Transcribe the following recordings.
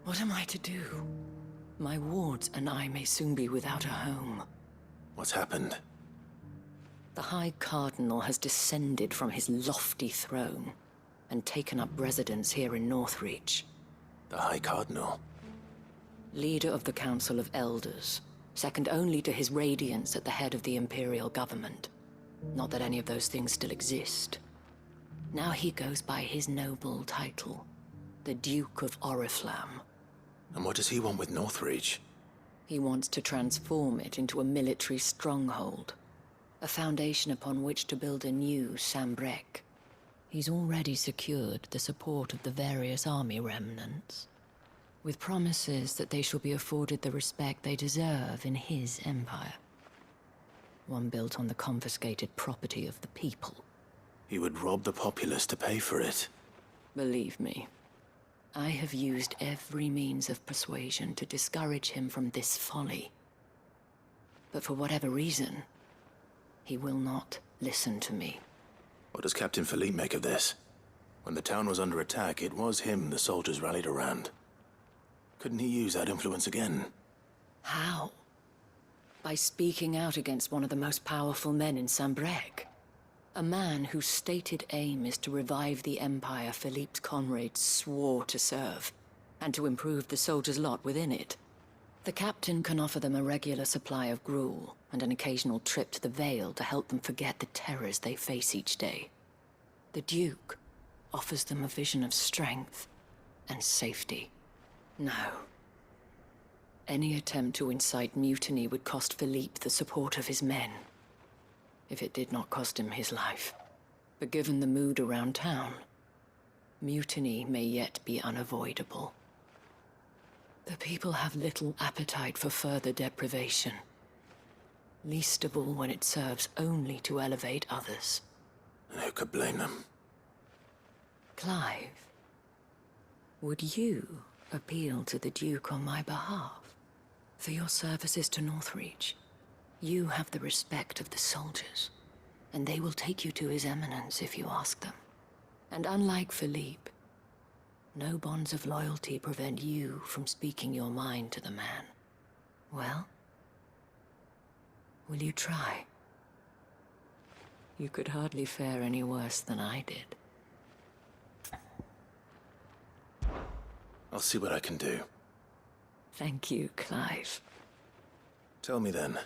What am I to do? My wards and I may soon be without a home. What's happened? The High Cardinal has descended from his lofty throne and taken up residence here in Northreach. The High Cardinal? Leader of the Council of Elders, second only to his Radiance at the head of the Imperial government. Not that any of those things still exist. Now he goes by his noble title, the Duke of Oriflamme. And what does he want with Northreach? He wants to transform it into a military stronghold, a foundation upon which to build a new Sambrec. He's already secured the support of the various army remnants, with promises that they shall be afforded the respect they deserve in his empire. One built on the confiscated property of the people. He would rob the populace to pay for it. Believe me, I have used every means of persuasion to discourage him from this folly. But for whatever reason, he will not listen to me. What does Captain Philippe make of this? When the town was under attack, it was him the soldiers rallied around. Couldn't he use that influence again? How? By speaking out against one of the most powerful men in Sambrec. A man whose stated aim is to revive the empire Philippe's comrades swore to serve, and to improve the soldiers' lot within it. The captain can offer them a regular supply of gruel, and an occasional trip to the Vale to help them forget the terrors they face each day. The Duke offers them a vision of strength and safety. No. Any attempt to incite mutiny would cost Philippe the support of his men. If it did not cost him his life. But given the mood around town, mutiny may yet be unavoidable. The people have little appetite for further deprivation. Least of all when it serves only to elevate others. And who could blame them? Clive, would you appeal to the Duke on my behalf? For your services to Northreach, you have the respect of the soldiers, and they will take you to his eminence if you ask them. And unlike Philippe, no bonds of loyalty prevent you from speaking your mind to the man. Well, will you try? You could hardly fare any worse than I did. I'll see what I can do. Thank you, Clive. Tell me then,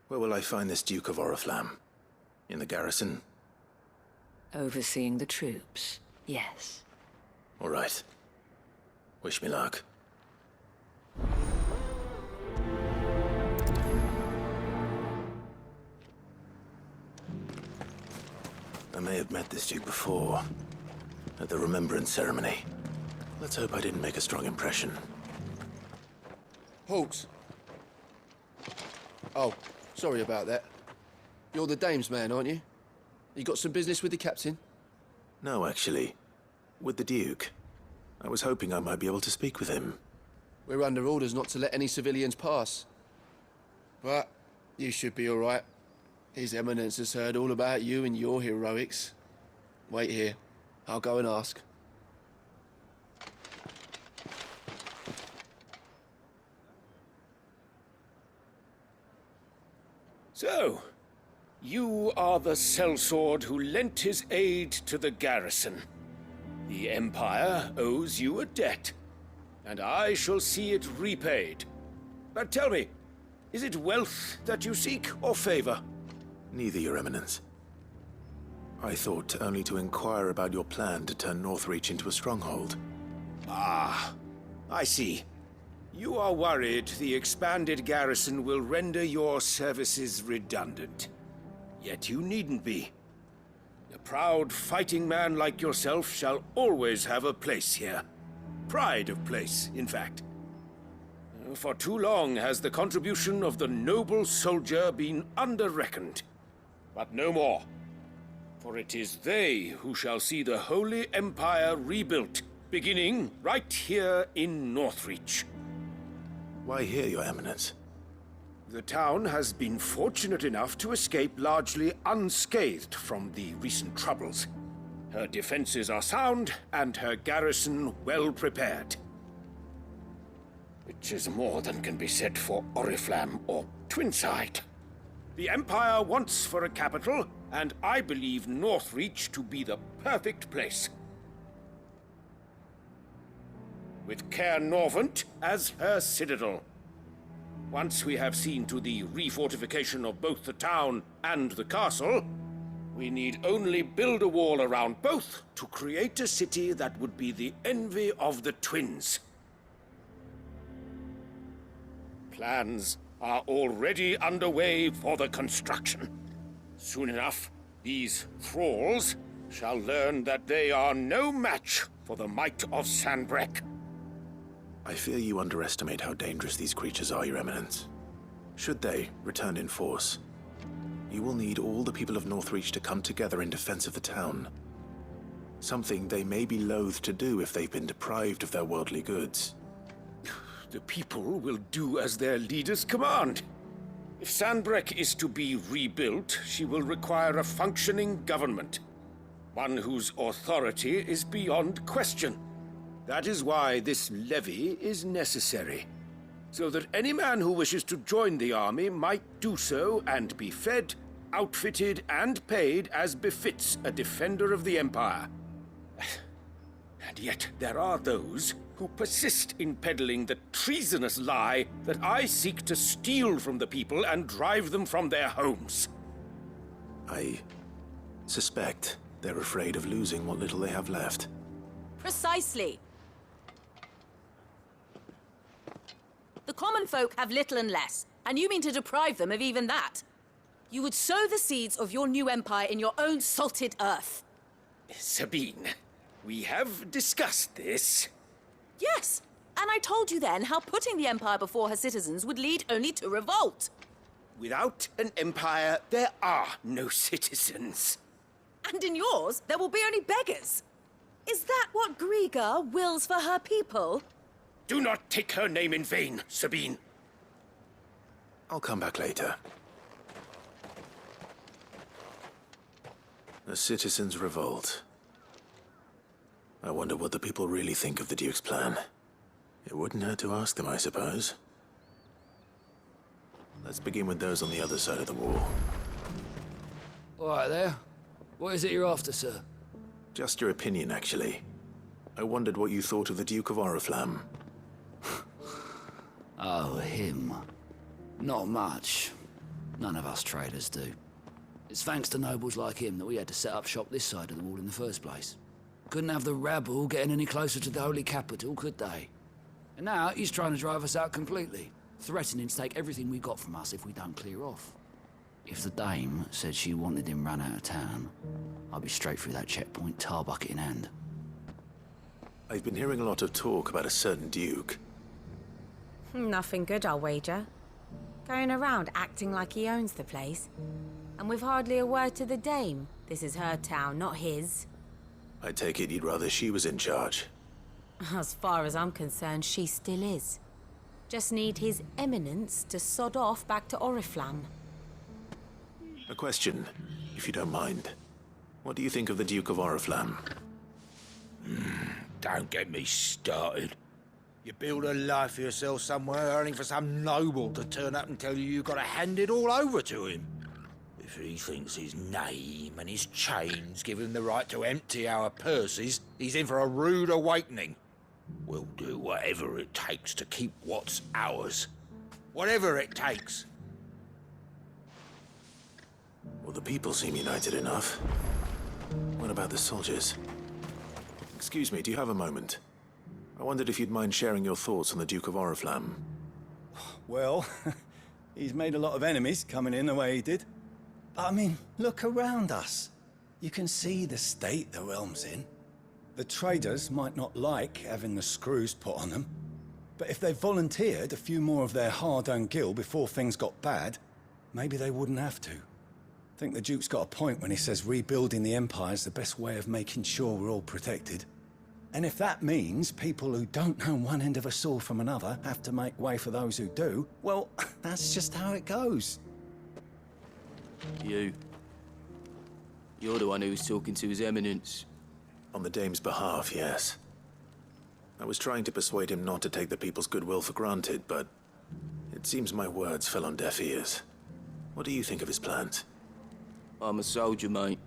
where will I find this Duke of Oriflamme? In the garrison? Overseeing the troops, yes. All right. Wish me luck. I may have met this Duke before, at the Remembrance Ceremony. Let's hope I didn't make a strong impression. Hawks. Oh, sorry about that. You're the dame's man, aren't you? You got some business with the captain? No, actually. With the Duke. I was hoping I might be able to speak with him. We're under orders not to let any civilians pass. But you should be all right. His Eminence has heard all about you and your heroics. Wait here. I'll go and ask. So, you are the sellsword who lent his aid to the garrison. The Empire owes you a debt, and I shall see it repaid. But tell me, is it wealth that you seek, or favor? Neither, Your Eminence. I thought only to inquire about your plan to turn Northreach into a stronghold. Ah, I see. You are worried the expanded garrison will render your services redundant. Yet you needn't be. A proud fighting man like yourself shall always have a place here. Pride of place, in fact. For too long has the contribution of the noble soldier been under-reckoned. But no more. For it is they who shall see the Holy Empire rebuilt, beginning right here in Northreach. Why here, Your Eminence? The town has been fortunate enough to escape largely unscathed from the recent troubles. Her defenses are sound, and her garrison well prepared. which is more than can be said for Oriflamme or Twinside. The Empire wants for a capital, and I believe Northreach to be the perfect place. With Caer Norvent as her citadel. Once we have seen to the refortification of both the town and the castle, we need only build a wall around both to create a city that would be the envy of the twins. Plans are already underway for the construction. Soon enough, these thralls shall learn that they are no match for the might of Sanbreque. I fear you underestimate how dangerous these creatures are, Your Eminence. Should they return in force, you will need all the people of Northreach to come together in defense of the town. Something they may be loath to do if they've been deprived of their worldly goods. The people will do as their leaders command. If Sanbreque is to be rebuilt, she will require a functioning government. One whose authority is beyond question. That is why this levy is necessary. So that any man who wishes to join the army might do so and be fed, outfitted, and paid as befits a defender of the Empire. And yet there are those who persist in peddling the treasonous lie that I seek to steal from the people and drive them from their homes. I suspect they're afraid of losing what little they have left. Precisely. The common folk have little and less, and you mean to deprive them of even that. You would sow the seeds of your new empire in your own salted earth. Sabine, we have discussed this. Yes, and I told you then how putting the empire before her citizens would lead only to revolt. Without an empire, there are no citizens. And in yours, there will be only beggars. Is that what Griga wills for her people? Do not take her name in vain, Sabine. I'll come back later. A citizens' revolt. I wonder what the people really think of the Duke's plan. It wouldn't hurt to ask them, I suppose. Let's begin with those on the other side of the wall. All right there. What is it you're after, sir? Just your opinion, actually. I wondered what you thought of the Duke of Oriflamme. Oh, him. Not much. None of us traders do. It's thanks to nobles like him that we had to set up shop this side of the wall in the first place. Couldn't have the rabble getting any closer to the holy capital, could they? And now he's trying to drive us out completely, threatening to take everything we got from us if we don't clear off. If the dame said she wanted him run out of town, I'd be straight through that checkpoint, tar bucket in hand. I've been hearing a lot of talk about a certain Duke. Nothing good, I'll wager. Going around acting like he owns the place. And with hardly a word to the dame. This is her town, not his. I take it you'd rather she was in charge. As far as I'm concerned, she still is. Just need his eminence to sod off back to Oriflamme. A question, if you don't mind. What do you think of the Duke of Oriflamme? Don't get me started. You build a life for yourself somewhere, earning for some noble to turn up and tell you you've got to hand it all over to him. If he thinks his name and his chains give him the right to empty our purses, he's in for a rude awakening. We'll do whatever it takes to keep what's ours. Whatever it takes. Well, the people seem united enough. What about the soldiers? Excuse me, do you have a moment? I wondered if you'd mind sharing your thoughts on the Duke of Oriflamme. Well, he's made a lot of enemies coming in the way he did. But I mean, look around us. You can see the state the realm's in. The traders might not like having the screws put on them, but if they volunteered a few more of their hard-earned gil before things got bad, maybe they wouldn't have to. I think the Duke's got a point when he says rebuilding the Empire's the best way of making sure we're all protected. And if that means people who don't know one end of a sword from another have to make way for those who do, well, that's just how it goes. You're the one who was talking to His Eminence. On the Dame's behalf, yes. I was trying to persuade him not to take the people's goodwill for granted, but it seems my words fell on deaf ears. What do you think of his plans? I'm a soldier, mate.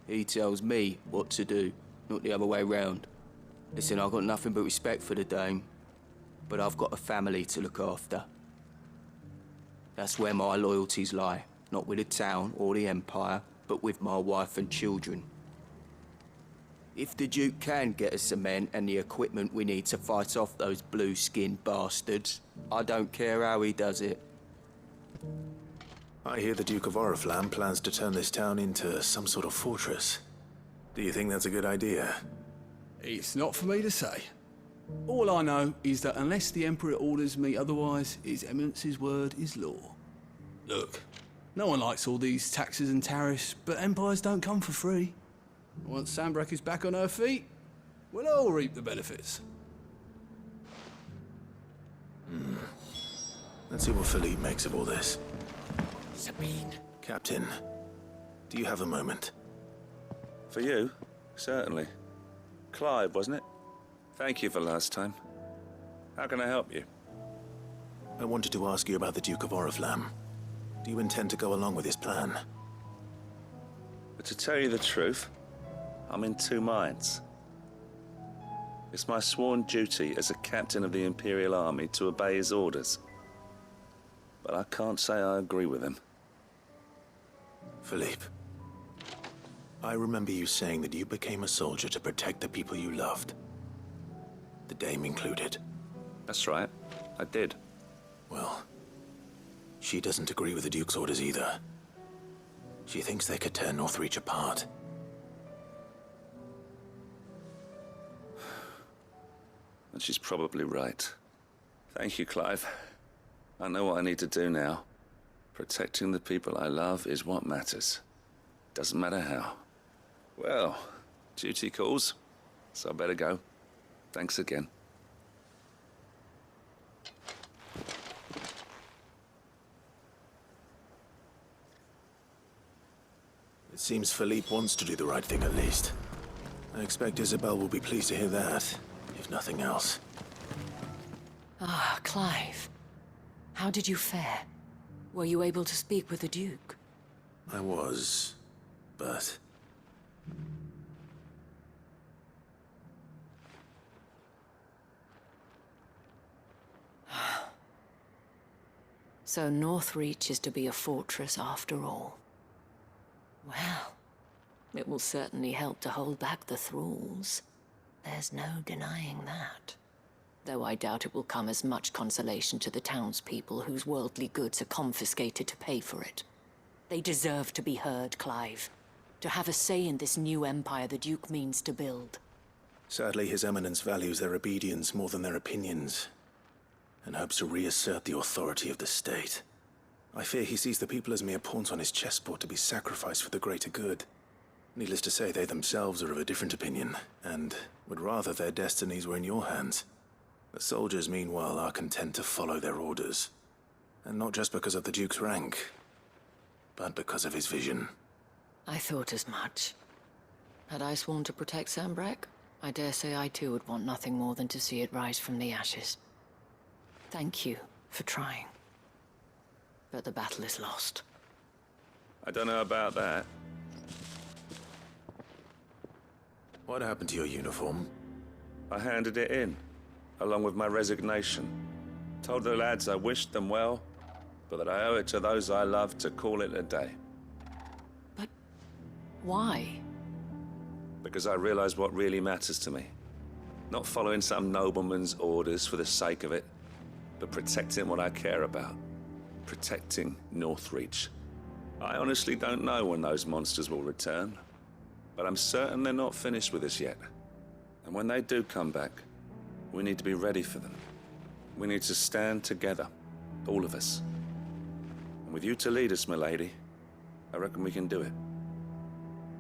He tells me what to do, not the other way round. Listen, I've got nothing but respect for the Dame, but I've got a family to look after. That's where my loyalties lie, not with the town or the Empire, but with my wife and children. If the Duke can get us the men and the equipment we need to fight off those blue-skinned bastards, I don't care how he does it. I hear the Duke of Aetherfloods plans to turn this town into some sort of fortress. Do you think that's a good idea? It's not for me to say. All I know is that unless the Emperor orders me otherwise, His Eminence's word is law. Look, no one likes all these taxes and tariffs, but empires don't come for free. Once Sanbreque is back on her feet, we'll all reap the benefits. Let's see what Philippe makes of all this. Sabine. Captain, do you have a moment? For you? Certainly. Clive, wasn't it? Thank you for last time. How can I help you? I wanted to ask you about the Duke of Aetherfloods. Do you intend to go along with his plan? But to tell you the truth, I'm in two minds. It's my sworn duty as a captain of the Imperial Army to obey his orders. But I can't say I agree with him. Philippe, I remember you saying that you became a soldier to protect the people you loved. The Dame included. That's right, I did. Well, she doesn't agree with the Duke's orders either. She thinks they could tear Northreach apart. And she's probably right. Thank you, Clive. I know what I need to do now. Protecting the people I love is what matters. Doesn't matter how. Well, duty calls, so I better go. Thanks again. It seems Philippe wants to do the right thing at least. I expect Isabel will be pleased to hear that, if nothing else. Ah, Clive. How did you fare? Were you able to speak with the Duke? I was, but... So Northreach is to be a fortress after all. Well, it will certainly help to hold back the thralls. There's no denying that. Though I doubt it will come as much consolation to the townspeople whose worldly goods are confiscated to pay for it. They deserve to be heard, Clive. To have a say in this new empire the Duke means to build. Sadly, His Eminence values their obedience more than their opinions, and hopes to reassert the authority of the state. I fear he sees the people as mere pawns on his chessboard to be sacrificed for the greater good. Needless to say, they themselves are of a different opinion, and would rather their destinies were in your hands. The soldiers, meanwhile, are content to follow their orders. And not just because of the Duke's rank, but because of his vision. I thought as much. Had I sworn to protect Sanbreque, I dare say I too would want nothing more than to see it rise from the ashes. Thank you for trying. But the battle is lost. I don't know about that. What happened to your uniform? I handed it in, along with my resignation. Told the lads I wished them well, but that I owe it to those I love to call it a day. But why? Because I realized what really matters to me. Not following some nobleman's orders for the sake of it, but protecting what I care about. Protecting Northreach. I honestly don't know when those monsters will return, but I'm certain they're not finished with us yet. And when they do come back, we need to be ready for them. We need to stand together, all of us. And with you to lead us, milady, I reckon we can do it.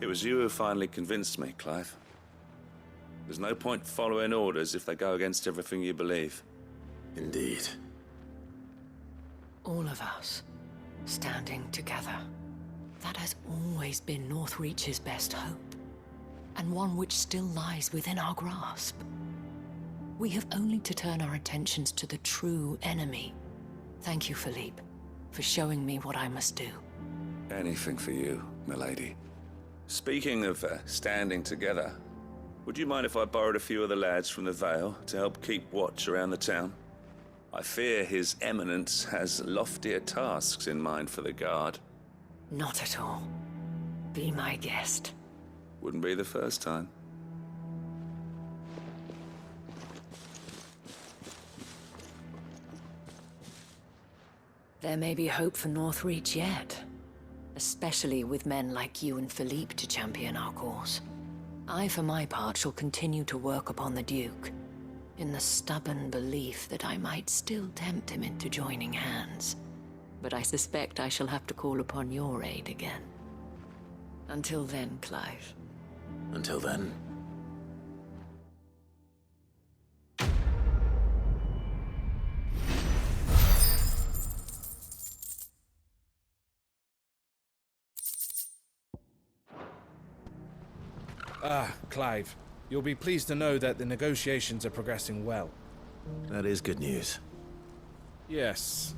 It was you who finally convinced me, Clive. There's no point following orders if they go against everything you believe. Indeed. All of us, standing together. That has always been Northreach's best hope, and one which still lies within our grasp. We have only to turn our attentions to the true enemy. Thank you, Philippe, for showing me what I must do. Anything for you, milady. Speaking of standing together, would you mind if I borrowed a few of the lads from the Vale to help keep watch around the town? I fear His Eminence has loftier tasks in mind for the guard. Not at all. Be my guest. Wouldn't be the first time. There may be hope for Northreach yet. Especially with men like you and Philippe to champion our cause. I, for my part, shall continue to work upon the Duke, in the stubborn belief that I might still tempt him into joining hands. But I suspect I shall have to call upon your aid again. Until then, Clive. Until then. Clive. You'll be pleased to know that the negotiations are progressing well. That is good news. Yes.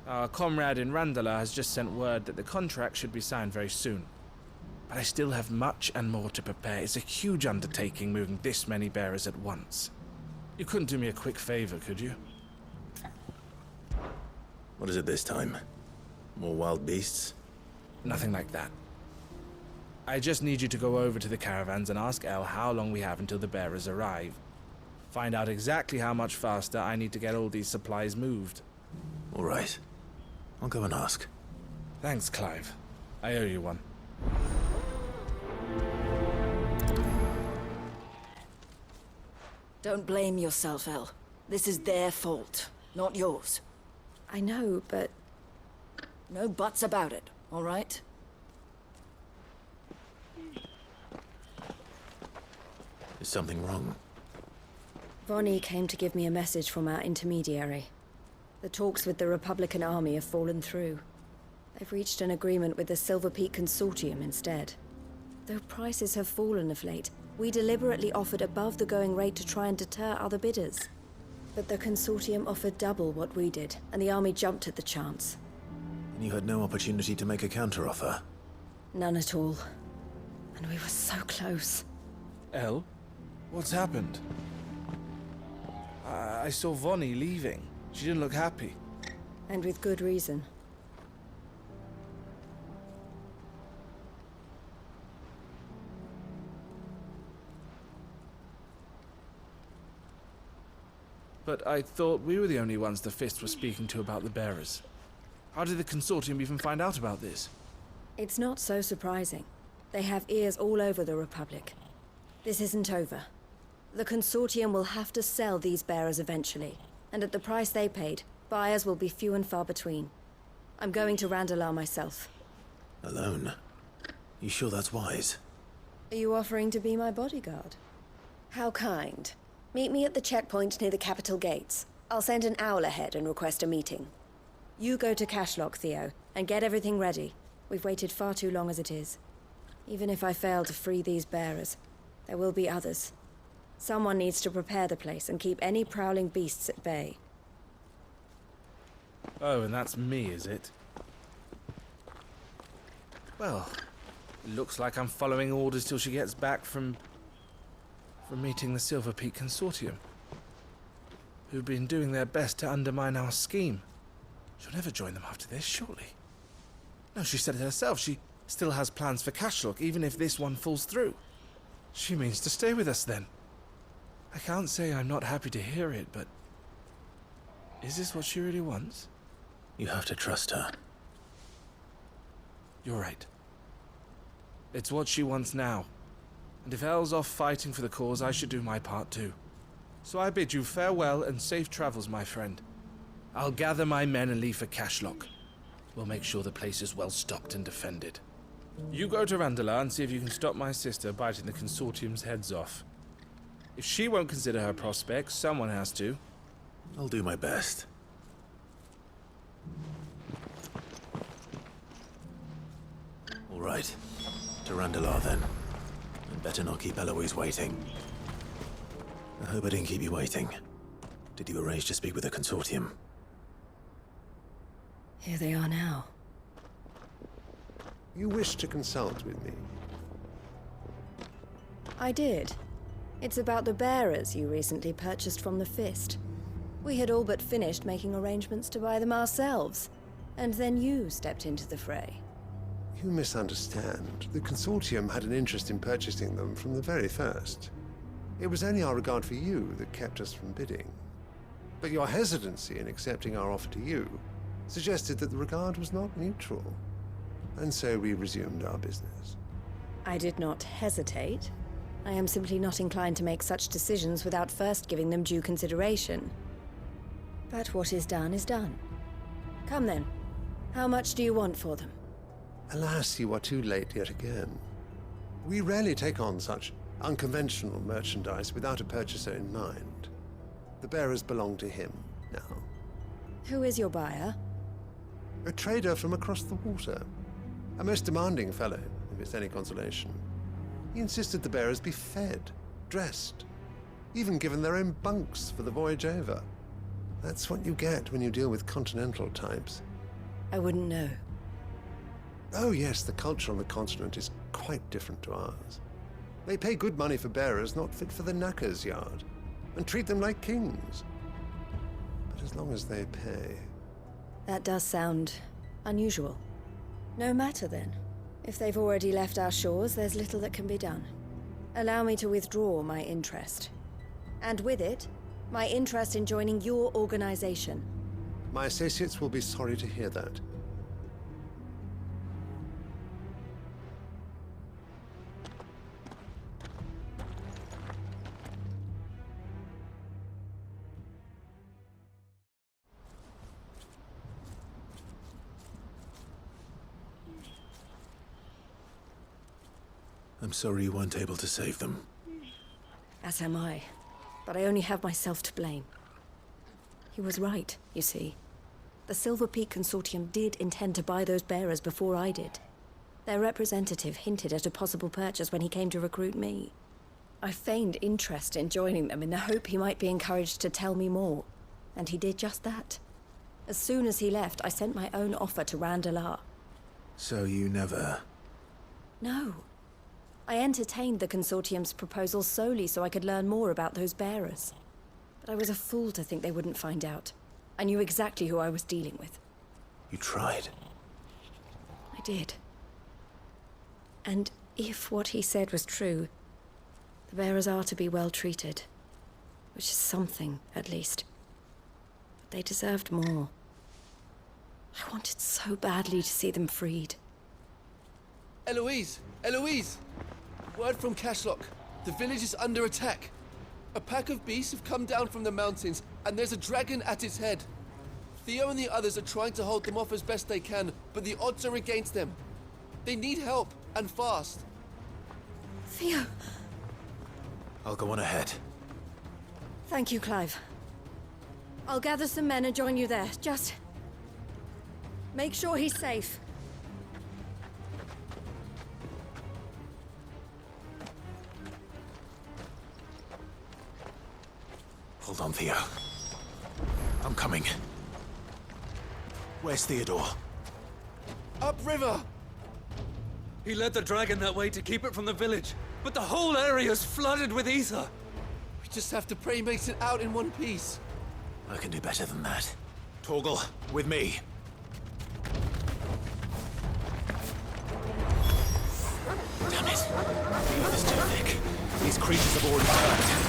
Our comrade in Randala has just sent word that the contract should be signed very soon. But I still have much and more to prepare. It's a huge undertaking moving this many bearers at once. You couldn't do me a quick favor, could you? What is it this time? More wild beasts? Nothing like that. I just need you to go over to the caravans and ask El how long we have until the bearers arrive. Find out exactly how much faster I need to get all these supplies moved. All right. I'll go and ask. Thanks, Clive. I owe you one. Don't blame yourself, El. This is their fault, not yours. I know, but... No buts about it, all right? Is something wrong? Vonnie came to give me a message from our intermediary. The talks with the Republican army have fallen through. They've reached an agreement with the Silver Peak Consortium instead. Though prices have fallen of late, we deliberately offered above the going rate to try and deter other bidders. But the Consortium offered double what we did, and the army jumped at the chance. And you had no opportunity to make a counteroffer? None at all. And we were so close. El? What's happened? I saw Vonnie leaving. She didn't look happy. And with good reason. But I thought we were the only ones the Fist was speaking to about the bearers. How did the Consortium even find out about this? It's not so surprising. They have ears all over the Republic. This isn't over. The Consortium will have to sell these bearers eventually, and at the price they paid, buyers will be few and far between. I'm going to Randalar myself. Alone? You sure that's wise? Are you offering to be my bodyguard? How kind. Meet me at the checkpoint near the capital gates. I'll send an owl ahead and request a meeting. You go to Cashlock, Theo, and get everything ready. We've waited far too long as it is. Even if I fail to free these bearers, there will be others. Someone needs to prepare the place and keep any prowling beasts at bay. Oh, and that's me, is it? Well, it looks like I'm following orders till she gets back from meeting the Silver Peak Consortium, who've been doing their best to undermine our scheme. She'll never join them after this, surely. No, she said it herself. She still has plans for Cashlock, even if this one falls through. She means to stay with us, then. I can't say I'm not happy to hear it, but... is this what she really wants? You have to trust her. You're right. It's what she wants now. And if Elle's off fighting for the cause, I should do my part too. So I bid you farewell and safe travels, my friend. I'll gather my men and leave for Cashlock. We'll make sure the place is well stocked and defended. You go to Randalar and see if you can stop my sister biting the Consortium's heads off. If she won't consider her prospects, someone has to. I'll do my best. All right. To Randalar, then. I'd better not keep Eloise waiting. I hope I didn't keep you waiting. Did you arrange to speak with the consortium? Here they are now. You wish to consult with me? I did. It's about the bearers you recently purchased from the Fist. We had all but finished making arrangements to buy them ourselves, and then you stepped into the fray. You misunderstand. The consortium had an interest in purchasing them from the very first. It was only our regard for you that kept us from bidding. But your hesitancy in accepting our offer to you suggested that the regard was not mutual. And so we resumed our business. I did not hesitate. I am simply not inclined to make such decisions without first giving them due consideration. But what is done is done. Come then. How much do you want for them? Alas, you are too late yet again. We rarely take on such unconventional merchandise without a purchaser in mind. The bearers belong to him now. Who is your buyer? A trader from across the water. A most demanding fellow, if it's any consolation. He insisted the bearers be fed, dressed, even given their own bunks for the voyage over. That's what you get when you deal with continental types. I wouldn't know. Oh yes, the culture on the continent is quite different to ours. They pay good money for bearers not fit for the knacker's yard, and treat them like kings. But as long as they pay... That does sound unusual. No matter then. If they've already left our shores, there's little that can be done. Allow me to withdraw my interest. And with it, my interest in joining your organization. My associates will be sorry to hear that. I'm sorry you weren't able to save them. As am I. But I only have myself to blame. He was right, you see. The Silver Peak Consortium did intend to buy those bearers before I did. Their representative hinted at a possible purchase when he came to recruit me. I feigned interest in joining them in the hope he might be encouraged to tell me more. And he did just that. As soon as he left, I sent my own offer to Randalar. So you never... No. I entertained the Consortium's proposal solely so I could learn more about those bearers. But I was a fool to think they wouldn't find out. I knew exactly who I was dealing with. You tried. I did. And if what he said was true, the bearers are to be well treated. Which is something, at least. But they deserved more. I wanted so badly to see them freed. Eloise! Eloise! Word from Cashlock. The village is under attack. A pack of beasts have come down from the mountains, and there's a dragon at its head. Theo and the others are trying to hold them off as best they can, but the odds are against them. They need help, and fast. Theo! I'll go on ahead. Thank you, Clive. I'll gather some men and join you there. Just... make sure he's safe. Hold on, Theo. I'm coming. Where's Theodore? Upriver! He led the dragon that way to keep it from the village, but the whole area's flooded with aether. We just have to pray he makes it out in one piece. I can do better than that. Torgal, with me. Damn it. The earth is too thick. These creatures have already turned.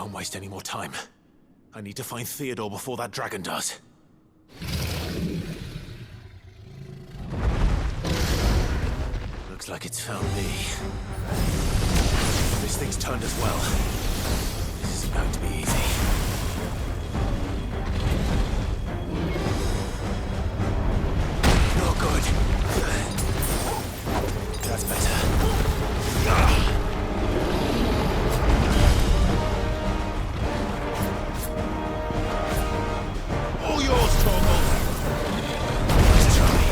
Don't waste any more time. I need to find Theodore before that dragon does. Looks like it's found me. This thing's turned as well. This isn't going to be easy. No good. That's better. All yours, Torgal! Let's try.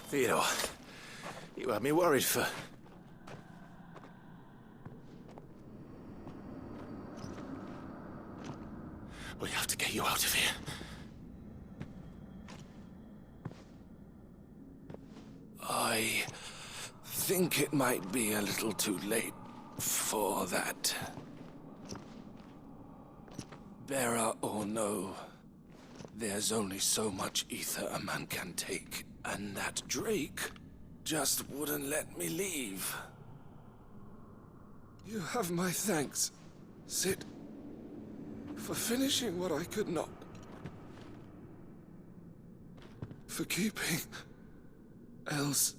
Theodore, you had me worried for... We have to get you out of here. I think it might be a little too late for that. Bearer or no, there's only so much ether a man can take, and that Drake just wouldn't let me leave. You have my thanks, Sid, for finishing what I could not. For keeping Elle's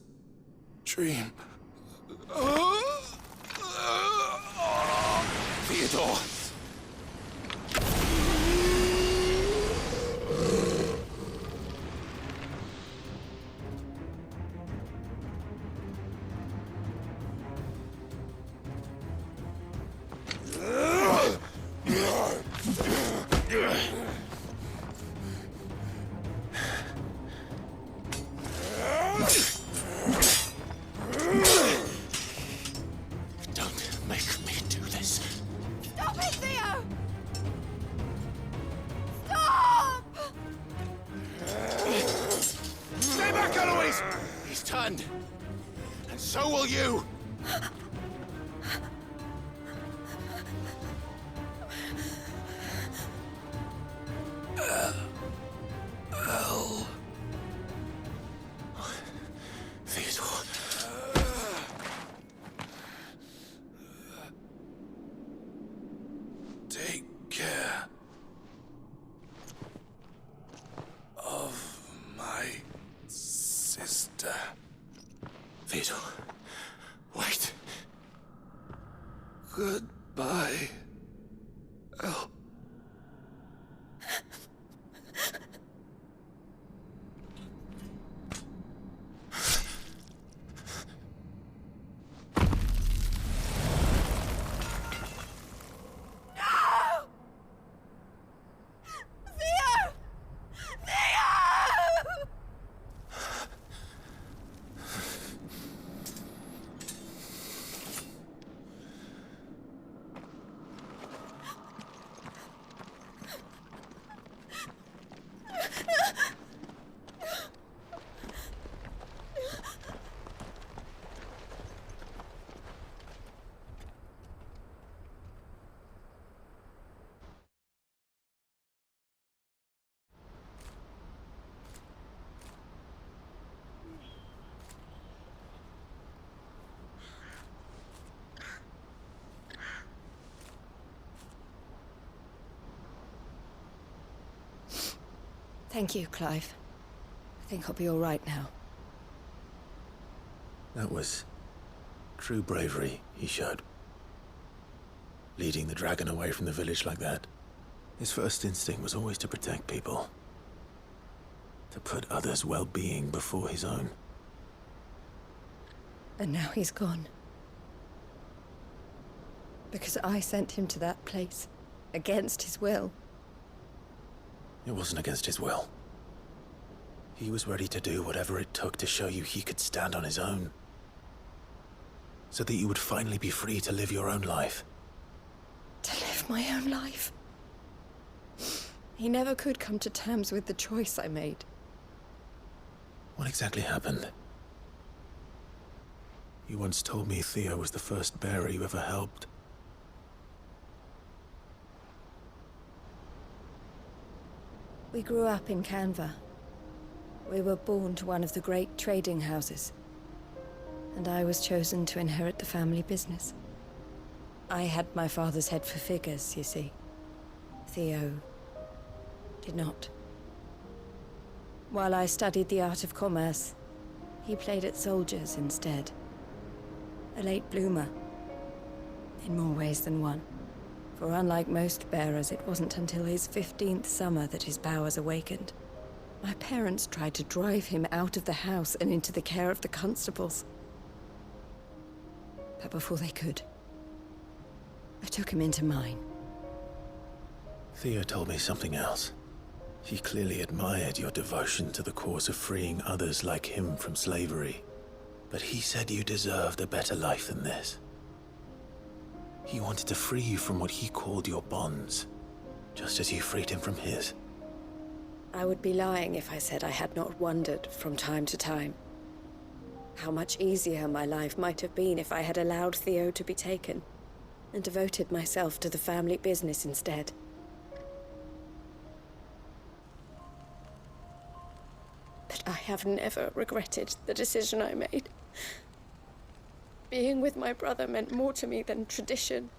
dream. door. Don't make me do this. Stop it, Theo! Stop! Stay back, Eloise! He's turned. And so will you. Theodore. Take care of my sister. Theodore. Wait. Goodbye. El. Theo! Theo! Thank you, Clive. I think I'll be all right now. That was true bravery he showed. Leading the dragon away from the village like that. His first instinct was always to protect people. To put others' well-being before his own. And now he's gone. Because I sent him to that place, against his will. It wasn't against his will. He was ready to do whatever it took to show you he could stand on his own. So that you would finally be free to live your own life. To live my own life. He never could come to terms with the choice I made. What exactly happened? You once told me Theo was the first bearer you ever helped. We grew up in Canva. We were born to one of the great trading houses. And I was chosen to inherit the family business. I had my father's head for figures, you see. Theo did not. While I studied the art of commerce, he played at soldiers instead. A late bloomer. In more ways than one. For unlike most bearers, it wasn't until his 15th summer that his powers awakened. My parents tried to drive him out of the house and into the care of the constables. But before they could, I took him into mine. Theo told me something else. He clearly admired your devotion to the cause of freeing others like him from slavery. But he said you deserved a better life than this. He wanted to free you from what he called your bonds, just as you freed him from his. I would be lying if I said I had not wondered from time to time how much easier my life might have been if I had allowed Theo to be taken and devoted myself to the family business instead. But I have never regretted the decision I made. Being with my brother meant more to me than tradition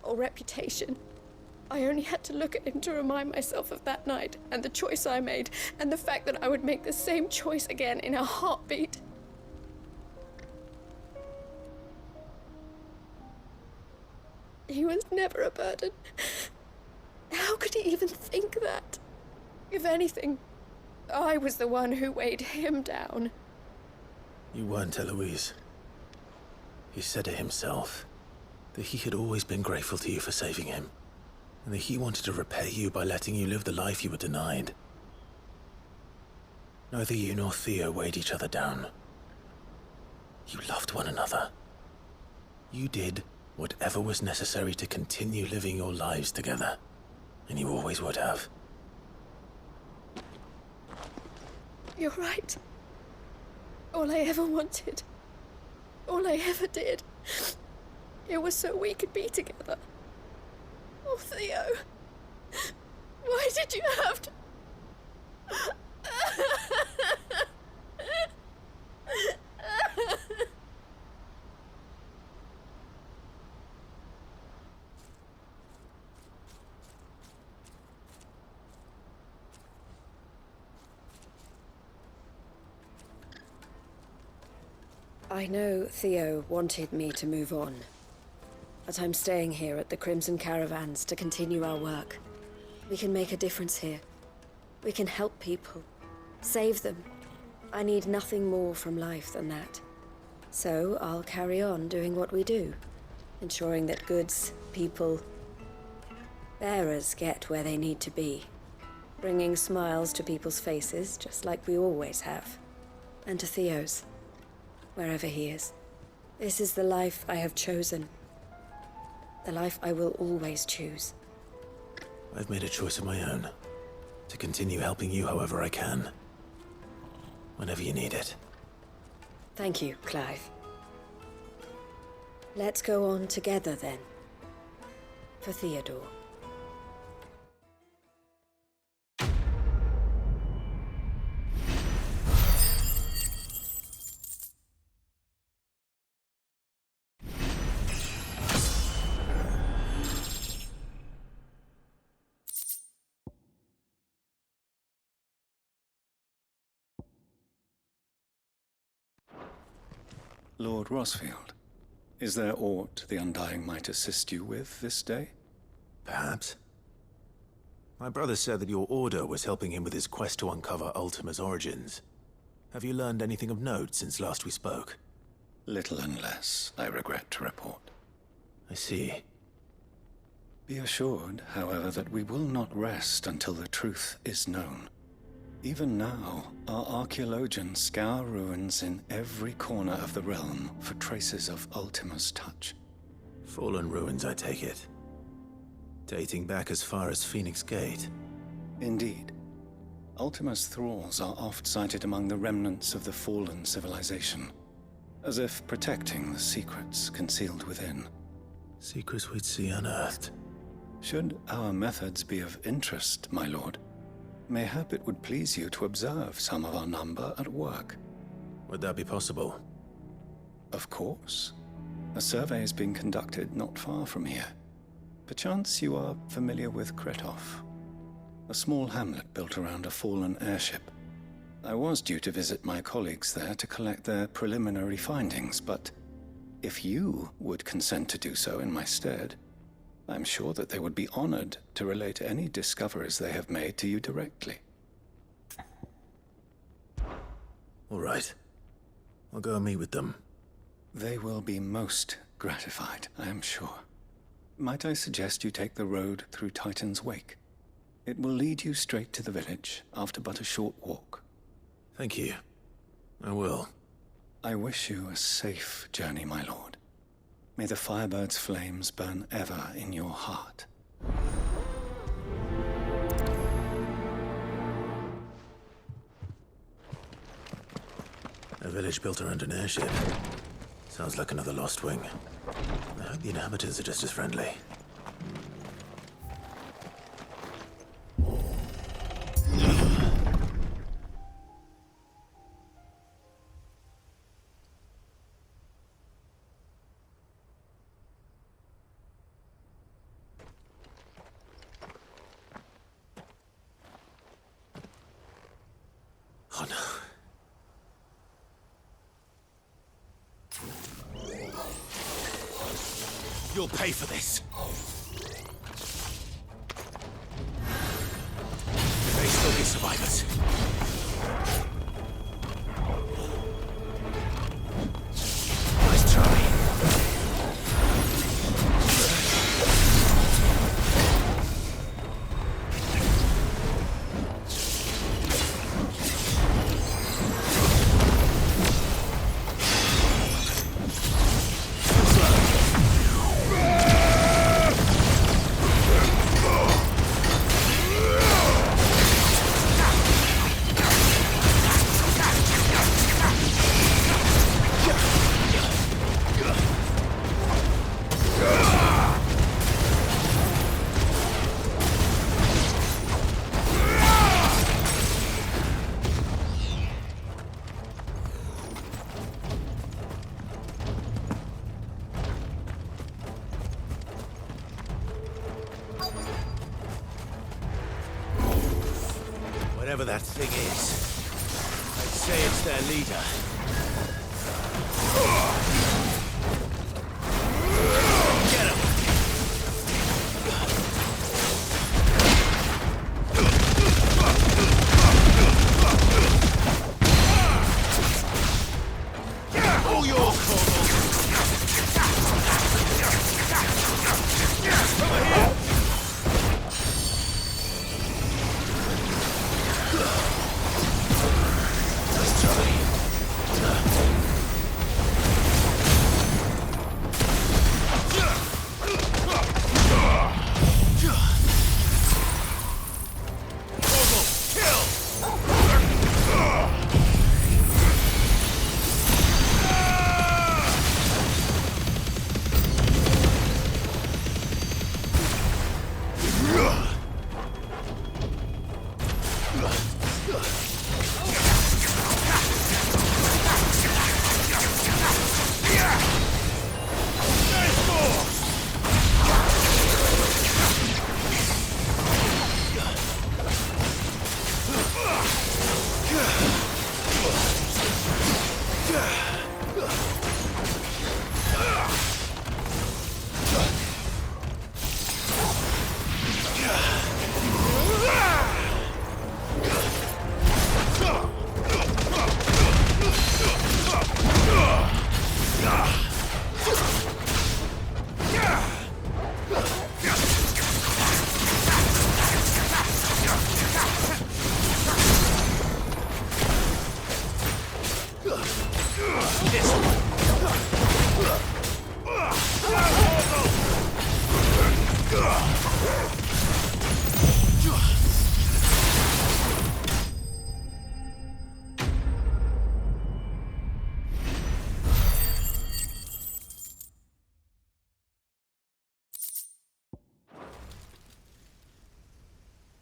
or reputation. I only had to look at him to remind myself of that night and the choice I made and the fact that I would make the same choice again in a heartbeat. He was never a burden. How could he even think that? If anything, I was the one who weighed him down. You weren't, Eloise. He said it himself, that he had always been grateful to you for saving him, and that he wanted to repay you by letting you live the life you were denied. Neither you nor Theo weighed each other down. You loved one another. You did whatever was necessary to continue living your lives together, and you always would have. You're right. All I ever wanted, all I ever did, it was so we could be together. Oh, Theo, why did you have to... I know Theo wanted me to move on, but I'm staying here at the Crimson Caravans to continue our work. We can make a difference here. We can help people, save them. I need nothing more from life than that. So I'll carry on doing what we do, ensuring that goods, people, bearers get where they need to be, bringing smiles to people's faces just like we always have, and to Theo's. Wherever he is. This is the life I have chosen. The life I will always choose. I've made a choice of my own. To continue helping you however I can. Whenever you need it. Thank you, Clive. Let's go on together then. For Theodore. Lord Rosfield, is there aught the Undying might assist you with this day? Perhaps. My brother said that your order was helping him with his quest to uncover Ultima's origins. Have you learned anything of note since last we spoke? Little and less, I regret to report. I see. Be assured, however, that we will not rest until the truth is known. Even now, our archaeologians scour ruins in every corner of the realm for traces of Ultima's touch. Fallen ruins, I take it. Dating back as far as Phoenix Gate. Indeed. Ultima's thralls are oft sighted among the remnants of the fallen civilization, as if protecting the secrets concealed within. Secrets we'd see unearthed. Should our methods be of interest, my lord, mayhap it would please you to observe some of our number at work. Would that be possible? Of course. A survey is being conducted not far from here. Perchance you are familiar with Kretov, a small hamlet built around a fallen airship. I was due to visit my colleagues there to collect their preliminary findings, but if you would consent to do so in my stead, I'm sure that they would be honored to relate any discoveries they have made to you directly. All right. I'll go and meet with them. They will be most gratified, I am sure. Might I suggest you take the road through Titan's Wake? It will lead you straight to the village after but a short walk. Thank you. I will. I wish you a safe journey, my lord. May the Firebird's flames burn ever in your heart. A village built around an airship. Sounds like another Lost Wing. I hope the inhabitants are just as friendly. Oh no. You'll pay for this. There may still be survivors. Nice try. Whatever that thing is, I'd say it's their leader. Get him! All your call. Over here!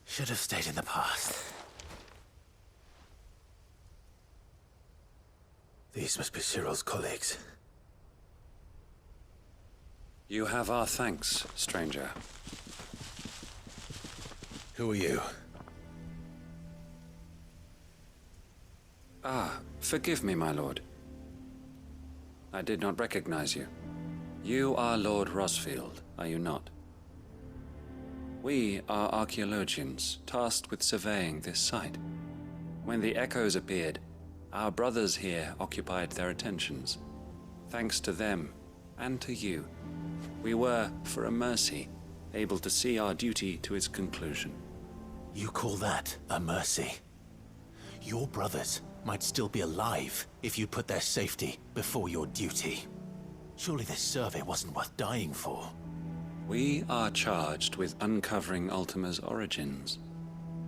Should have stayed in the past. These must be Cyril's colleagues. You have our thanks, stranger. Who are you? Ah, forgive me, my lord. I did not recognize you. You are Lord Rosfield, are you not? We are archaeologians, tasked with surveying this site. When the echoes appeared, our brothers here occupied their attentions. Thanks to them, and to you, we were, for a mercy, able to see our duty to its conclusion. You call that a mercy? Your brothers might still be alive if you put their safety before your duty. Surely this survey wasn't worth dying for. We are charged with uncovering Ultima's origins.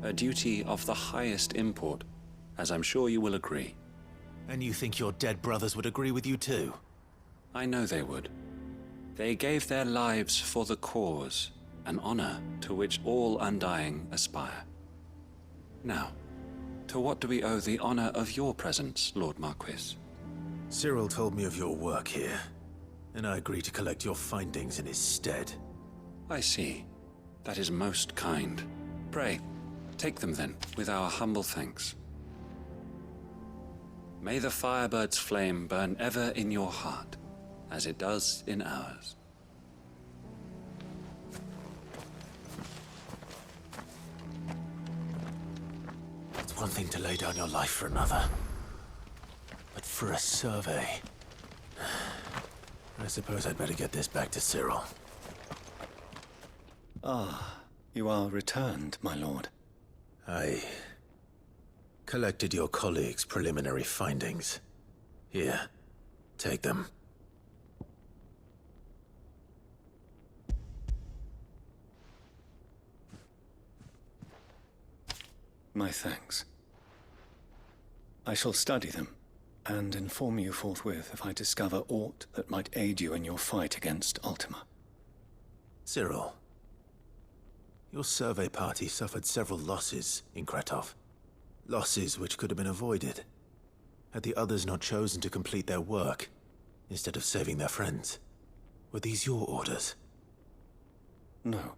A duty of the highest import, as I'm sure you will agree. And you think your dead brothers would agree with you too? I know they would. They gave their lives for the cause, an honor to which all Undying aspire. Now, to what do we owe the honor of your presence, Lord Marquis? Cyril told me of your work here, and I agreed to collect your findings in his stead. I see. That is most kind. Pray, take them then, with our humble thanks. May the Firebird's flame burn ever in your heart, as it does in ours. one thing to lay down your life for another. But for a survey... I suppose I'd better get this back to Cyril. Ah, you are returned, my lord. I collected your colleagues' preliminary findings. Here, take them. My thanks. I shall study them, and inform you forthwith if I discover aught that might aid you in your fight against Ultima. Cyril, your survey party suffered several losses in Kretov. Losses which could have been avoided, had the others not chosen to complete their work, instead of saving their friends. Were these your orders? No.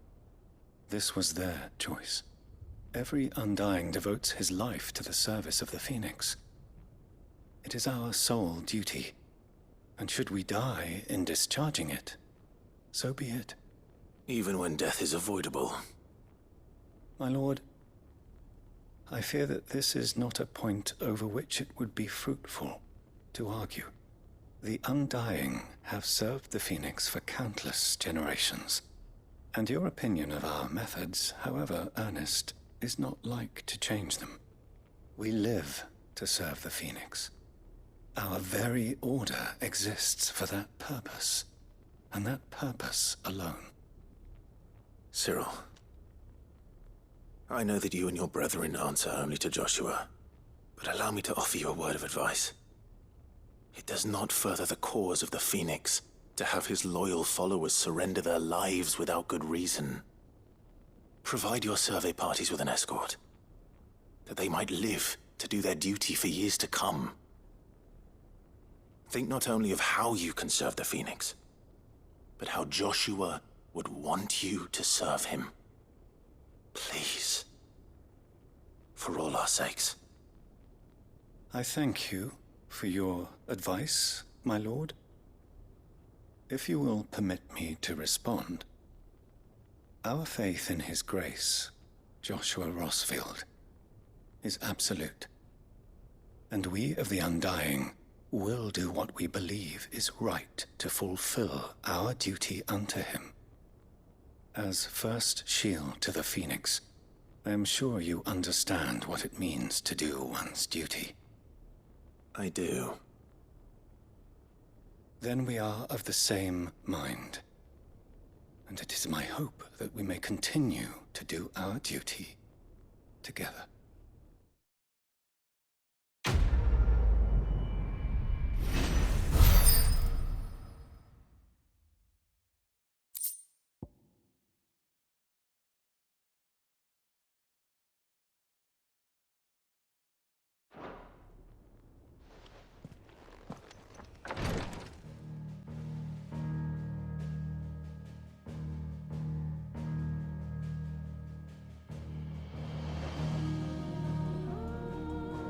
This was their choice. Every Undying devotes his life to the service of the Phoenix. It is our sole duty, and should we die in discharging it, so be it. Even when death is avoidable. My lord, I fear that this is not a point over which it would be fruitful to argue. The Undying have served the Phoenix for countless generations, and your opinion of our methods, however earnest, is not like to change them. We live to serve the Phoenix. Our very order exists for that purpose, and that purpose alone. Cyril, I know that you and your brethren answer only to Joshua, but allow me to offer you a word of advice. It does not further the cause of the Phoenix to have his loyal followers surrender their lives without good reason. Provide your survey parties with an escort, that they might live to do their duty for years to come. Think not only of how you can serve the Phoenix, but how Joshua would want you to serve him. Please. For all our sakes. I thank you for your advice, my lord. If you will permit me to respond, our faith in his grace, Joshua Rossfield, is absolute. And we of the Undying will do what we believe is right to fulfill our duty unto him. As first shield to the Phoenix, I am sure you understand what it means to do one's duty. I do. Then we are of the same mind. And it is my hope that we may continue to do our duty together.